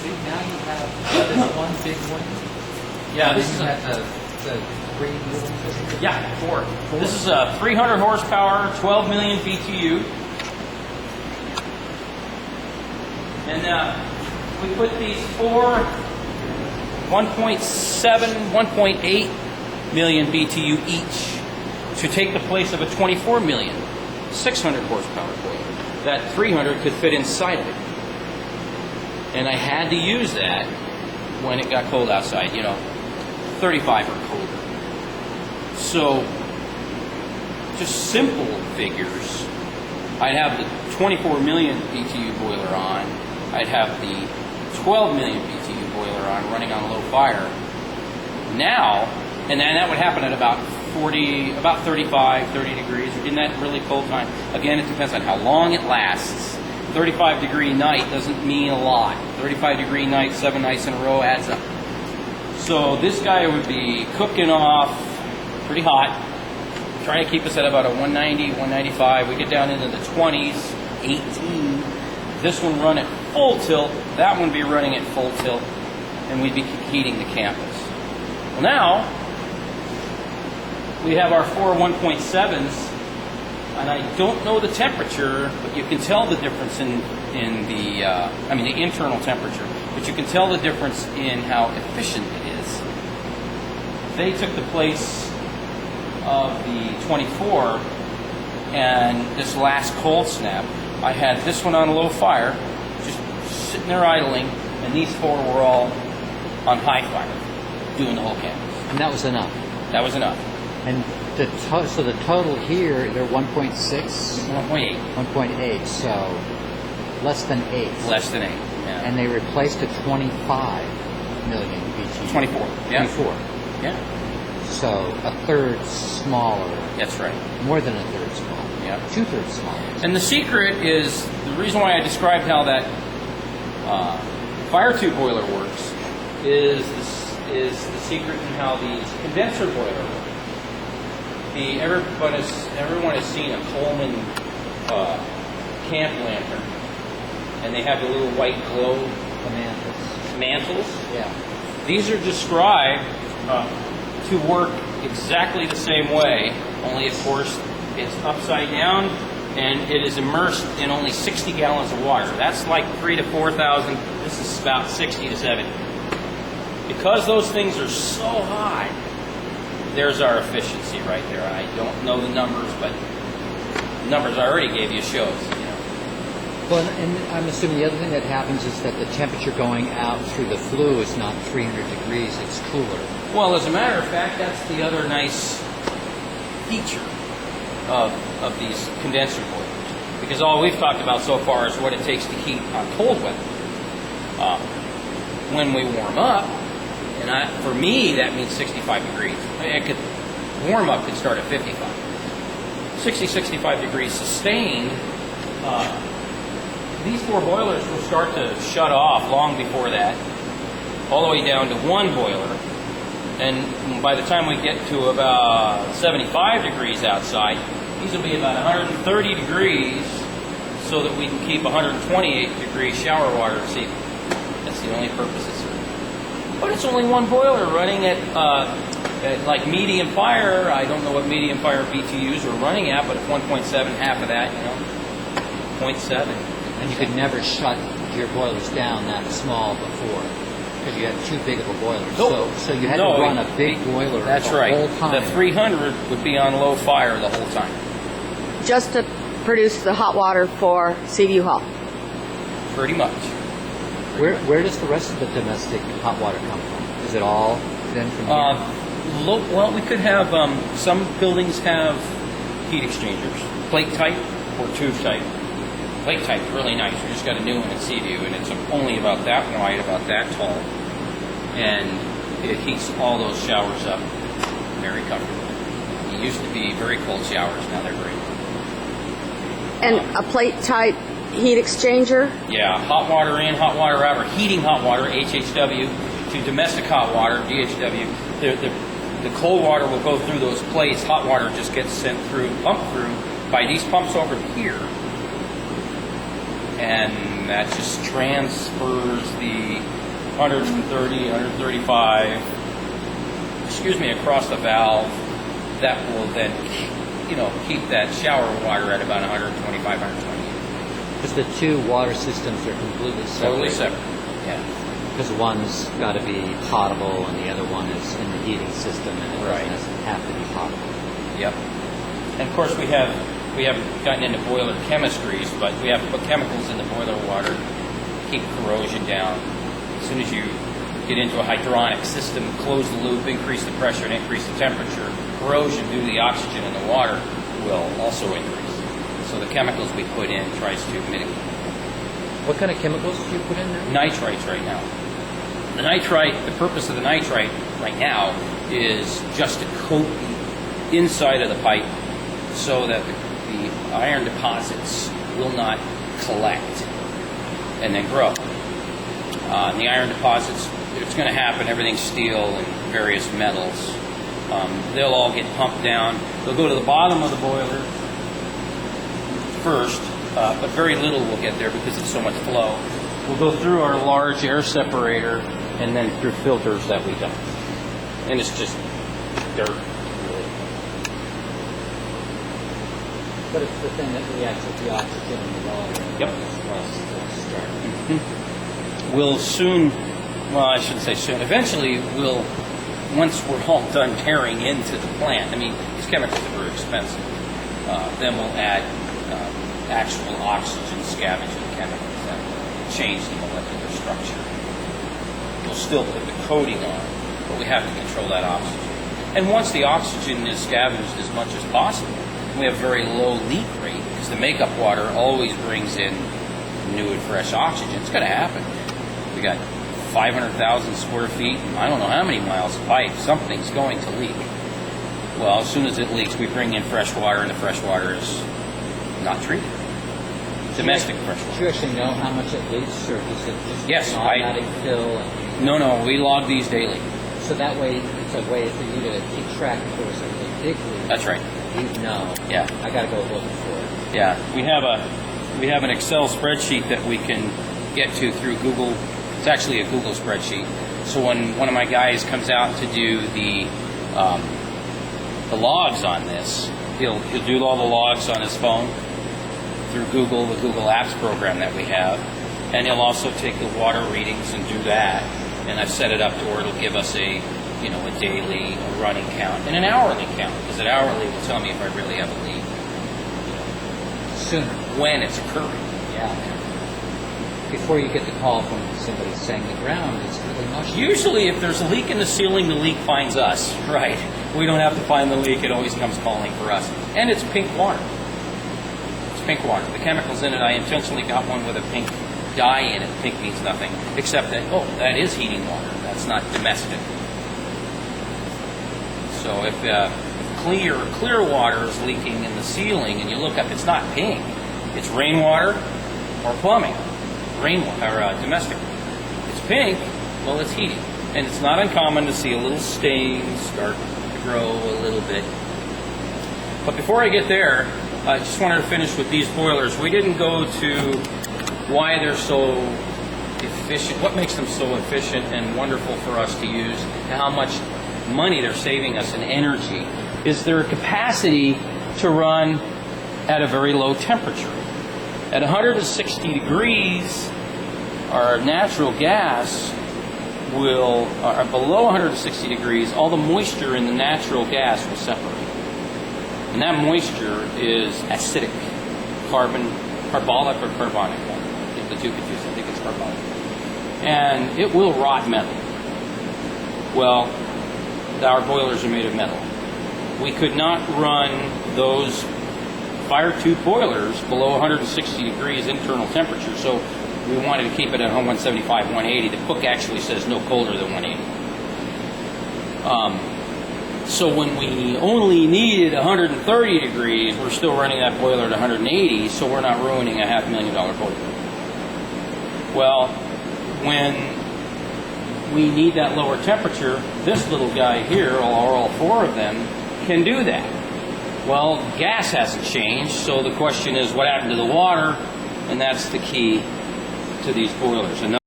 See, now you have this one big one. Yeah, And this then is you have the 3 little ones. yeah, four. This is a 300 horsepower, 12 million BTU. And we put these four 1.7, 1.8 million BTU each to take the place of a 24 million 600 horsepower boiler. That 300 could fit inside of it. And I had to use that when it got cold outside, 35 or colder. So, just simple figures. I'd have the 24 million BTU boiler on. I'd have the 12 million BTU boiler on, running on low fire. Now, and then that would happen at about 35, 30 degrees in that really cold time. Again, it depends on how long it lasts. 35-degree night doesn't mean a lot. 35-degree night, 7 nights in a row adds up. So this guy would be cooking off pretty hot, trying to keep us at about a 190, 195. We get down into the 20s, 18. This one run at full tilt. That one be running at full tilt, and we'd be heating the campus. Well, now we have our four 1.7s. And I don't know the temperature, but you can tell the difference in the internal temperature, but you can tell the difference in how efficient it is. They took the place of the 24, and this last cold snap, I had this one on low fire, just sitting there idling, and these four were all on high fire, doing the whole campus. And that was enough. That was enough. And so the total here, they're 1.6? 1.8. 1.8, so less than 8. Less than 8, yeah. And they replaced a 25 million BTU. 24, yeah. 24. Yeah. So a third smaller. That's right. More than a third smaller. Yeah. 2/3 smaller. And the secret is, the reason why I described how that fire tube boiler works is the secret in how the condenser boiler works. Everyone has seen a Coleman camp lantern, and they have the little white glow mantles. Yeah. These are described to work exactly the same way, only of course it's upside down and it is immersed in only 60 gallons of water. That's like 3,000 to 4,000. This is about 60 to 70. Because those things are so high, there's our efficiency right there. I don't know the numbers, but the numbers I already gave you shows. Well, and I'm assuming the other thing that happens is that the temperature going out through the flue is not 300 degrees, it's cooler. Well, as a matter of fact, that's the other nice feature of these condenser boilers. Because all we've talked about so far is what it takes to heat on cold weather. When we warm up, and for me, that means 65 degrees. Warm up could start at 55. 60, 65 degrees sustained. These four boilers will start to shut off long before that, all the way down to one boiler. And by the time we get to about 75 degrees outside, these will be about 130 degrees, so that we can keep 128 degree shower water receiving. That's the only purpose it's served. But it's only one boiler running at like medium fire. I don't know what medium fire BTUs are running at, but it's 1.7, half of that, 0.7. And you could never shut your boilers down that small before, because you had too big of a boiler. Nope. So you had to run a big boiler the whole time. The 300 would be on low fire the whole time. Just to produce the hot water for Seaview Hall. Pretty much. Where does the rest of the domestic hot water come from? Is it all then from here? Well, we could have, some buildings have heat exchangers, plate type or tube type. Plate type is really nice. We just got a new one at Seaview, and it's only about that wide, about that tall. And it heats all those showers up very comfortably. It used to be very cold showers, now they're great. And a plate type heat exchanger? Yeah, hot water in, hot water out, or heating hot water, HHW, to domestic hot water, DHW. The cold water will go through those plates. Hot water just gets sent through, pumped through by these pumps over here. And that just transfers the 130, 135, across the valve. That will then, keep that shower water at about 125, 128. Because the two water systems are completely separate. Totally separate. Yeah. Because one's got to be potable and the other one is in the heating system, and it Right. doesn't have to be potable. Yep. And of course we haven't gotten into boiler chemistries, but we have to put chemicals in the boiler water to keep corrosion down. As soon as you get into a hydronic system, close the loop, increase the pressure, and increase the temperature, corrosion due to the oxygen in the water will also increase. So the chemicals we put in tries to mitigate. What kind of chemicals do you put in there? Nitrites right now. The purpose of the nitrite right now is just to coat the inside of the pipe so that the iron deposits will not collect and then grow. And the iron deposits, it's going to happen, everything's steel and various metals. They'll all get pumped down. They'll go to the bottom of the boiler first, but very little will get there because it's so much flow. We'll go through our large air separator and then through filters that we dump. And it's just dirt, really. But it's the thing that reacts with the oxygen in the water. Yep. We'll soon, well, I shouldn't say soon, eventually once we're all done tearing into the plant, these chemicals are very expensive, then we'll add actual oxygen scavenging chemicals that will change the molecular structure. We'll still put the coating on, but we have to control that oxygen. And once the oxygen is scavenged as much as possible, we have very low leak rate because the makeup water always brings in new and fresh oxygen. It's going to happen. We got 500,000 square feet, I don't know how many miles of pipe. Something's going to leak. Well, as soon as it leaks, we bring in fresh water, and the fresh water is not treated. Domestic fresh water. Do you actually know how much it leaks, or is it just Yes, an automatic fill? No, we log these daily. So that way, it's a way for you to keep track if there was a big leak. That's right. You know. Yeah. I got to go looking for it. Yeah, we have an Excel spreadsheet that we can get to through Google. It's actually a Google spreadsheet. So when one of my guys comes out to do the logs on this, he'll do all the logs on his phone through Google, the Google Apps program that we have, and he'll also take the water readings and do that. And I've set it up to where it'll give us a daily, a running count, and an hourly count, because an hourly will tell me if I really have a leak. Sooner. When it's occurring. Yeah. Before you get the call from somebody saying the ground is really mushy. Usually, if there's a leak in the ceiling, the leak finds us. Right. We don't have to find the leak. It always comes calling for us. And it's pink water. It's pink water. The chemicals in it, I intentionally got one with a pink dye in it. Pink means nothing, except that, that is heating water. That's not domestic. So if clear water is leaking in the ceiling and you look up, it's not pink. It's rainwater or plumbing. Rainwater, or domestic. It's pink, well, it's heating. And it's not uncommon to see a little stain start to grow a little bit. But before I get there, I just wanted to finish with these boilers. We didn't go to why they're so efficient, what makes them so efficient and wonderful for us to use, and how much money they're saving us in energy. Is their capacity to run at a very low temperature. At 160 degrees, our natural gas will, below 160 degrees, all the moisture in the natural gas will separate. And that moisture is acidic, carbolic or carbonic. Get the two confused, I think it's carbonic. And it will rot metal. Well, our boilers are made of metal. We could not run those fire tube boilers below 160 degrees internal temperature, so we wanted to keep it at 175, 180. The book actually says no colder than 180. So when we only needed 130 degrees, we're still running that boiler at 180, so we're not ruining a $500,000 boiler. Well, when we need that lower temperature, this little guy here, or all four of them, can do that. Well, gas hasn't changed, so the question is what happened to the water, and that's the key to these boilers.